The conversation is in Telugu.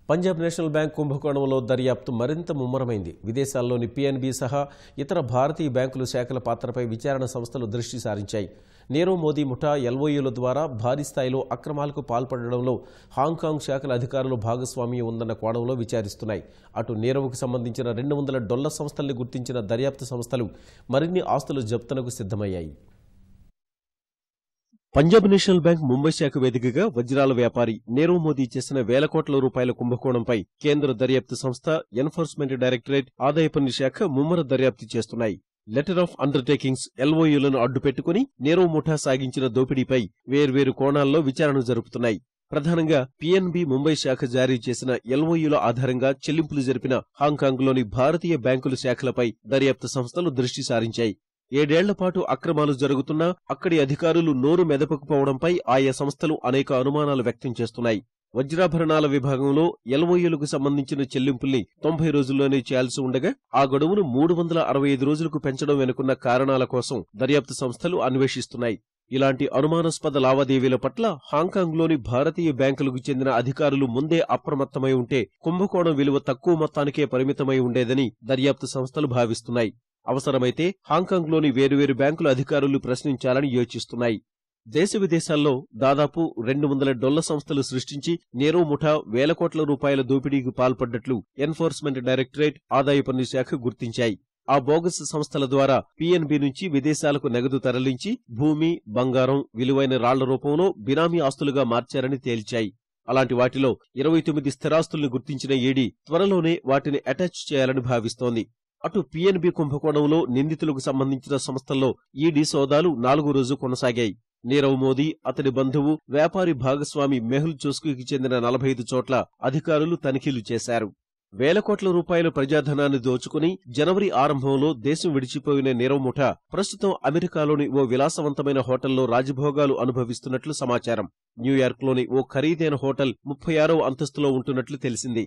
పంజాబ్ నేషనల్ బ్యాంక్ కుంభకోణంలో దర్యాప్తు మరింత ముమ్మరమైంది. విదేశాల్లోని పిఎన్బి సహా ఇతర భారతీయ బ్యాంకుల శాఖల పాత్రపై విచారణ సంస్థలు దృష్టి సారించాయి. నీరవ్ మోదీ ముఠా ఎల్ఓయూల ద్వారా భారీ స్థాయిలో అక్రమాలకు పాల్పడడంలో హాంకాంగ్ శాఖల అధికారులు భాగస్వామ్యం ఉందన్న కోణంలో విచారిస్తున్నాయి. అటు నీరవ్కు సంబంధించిన 200 డొల్ల సంస్థల్ని గుర్తించిన దర్యాప్తు సంస్థలు మరిన్ని ఆస్తుల జప్తునకు సిద్ధమయ్యాయి. పంజాబ్ నేషనల్ బ్యాంక్ ముంబై శాఖ వేదికగా వజ్రాల వ్యాపారి నీరవ్ మోదీ చేసిన వేల కోట్ల రూపాయల కుంభకోణంపై కేంద్ర దర్యాప్తు సంస్థ ఎన్ఫోర్స్మెంట్ డైరెక్టరేట్, ఆదాయ పన్ను శాఖ ముమ్మర దర్యాప్తు చేస్తున్నాయి. లెటర్ ఆఫ్ అండర్టేకింగ్స్ ఎల్ఓయూలను అడ్డుపెట్టుకుని నీరవ్ ముఠా సాగించిన దోపిడీపై వేర్వేరు కోణాల్లో విచారణ జరుపుతున్నాయి. ప్రధానంగా పిఎన్బి ముంబై శాఖ జారీ చేసిన ఎల్ఓయూల ఆధారంగా చెల్లింపులు జరిపిన హాంకాంగ్లోని భారతీయ బ్యాంకుల శాఖలపై దర్యాప్తు సంస్థలు దృష్టి సారించాయి. 7 ఏళ్ల పాటు అక్రమాలు జరుగుతున్నా అక్కడి అధికారులు నోరు మెదపకపోవడంపై ఆయా సంస్థలు అనేక అనుమానాలు వ్యక్తం చేస్తున్నాయి. వజ్రాభరణాల విభాగంలో ఎల్ఓయూలకు సంబంధించిన చెల్లింపుల్ని 90 రోజుల్లోనే చేయాల్సి ఉండగా ఆ గడువును 365 రోజులకు పెంచడం వెనుకున్న కారణాల కోసం దర్యాప్తు సంస్థలు అన్వేషిస్తున్నాయి. ఇలాంటి అనుమానాస్పద లావాదేవీల పట్ల హాంకాంగ్లోని భారతీయ బ్యాంకులకు చెందిన అధికారులు ముందే అప్రమత్తమై ఉంటే కుంభకోణం విలువ తక్కువ మొత్తానికే పరిమితమై ఉండేదని దర్యాప్తు సంస్థలు భావిస్తున్నాయి. అవసరమైతే హాంకాంగ్లోని వేర్వేరు బ్యాంకుల అధికారులు ప్రశ్నించాలని యోచిస్తున్నాయి. దేశ విదేశాల్లో దాదాపు 200 డొల్ల సంస్థలు సృష్టించి నీరవ్ ముఠా వేల కోట్ల రూపాయల దోపిడీకి పాల్పడ్డట్లు ఎన్ఫోర్స్మెంట్ డైరెక్టరేట్, ఆదాయ పన్ను శాఖ గుర్తించాయి. ఆ బోగస్ సంస్థల ద్వారా పిఎన్బి నుంచి విదేశాలకు నగదు తరలించి భూమి, బంగారం, విలువైన రాళ్ల రూపంలో బినామీ ఆస్తులుగా మార్చారని తేల్చాయి. అలాంటి వాటిలో 29 స్థిరాస్తుల్ని గుర్తించిన ఈడీ త్వరలోనే వాటిని అటాచ్ చేయాలని భావిస్తోంది. అటు పిఎన్బి కుంభకోణంలో నిందితులకు సంబంధించిన సంస్థల్లో ఈడీ సోదాలు 4వ రోజు కొనసాగాయి. నీరవ్ మోదీ, అతడి బంధువు, వ్యాపారి భాగస్వామి మెహుల్ చోస్కీకి చెందిన 45 చోట్ల అధికారులు తనిఖీలు చేశారు. వేల కోట్ల రూపాయల ప్రజాధనాన్ని దోచుకుని జనవరి ఆరంభంలో దేశం విడిచిపోయిన నీరవ్ ముఠా ప్రస్తుతం అమెరికాలోని ఓ విలాసవంతమైన హోటల్లో రాజభోగాలు అనుభవిస్తున్నట్లు సమాచారం. న్యూయార్క్లోని ఓ ఖరీదైన హోటల్ 36వ అంతస్తులో ఉంటున్నట్లు తెలిసింది.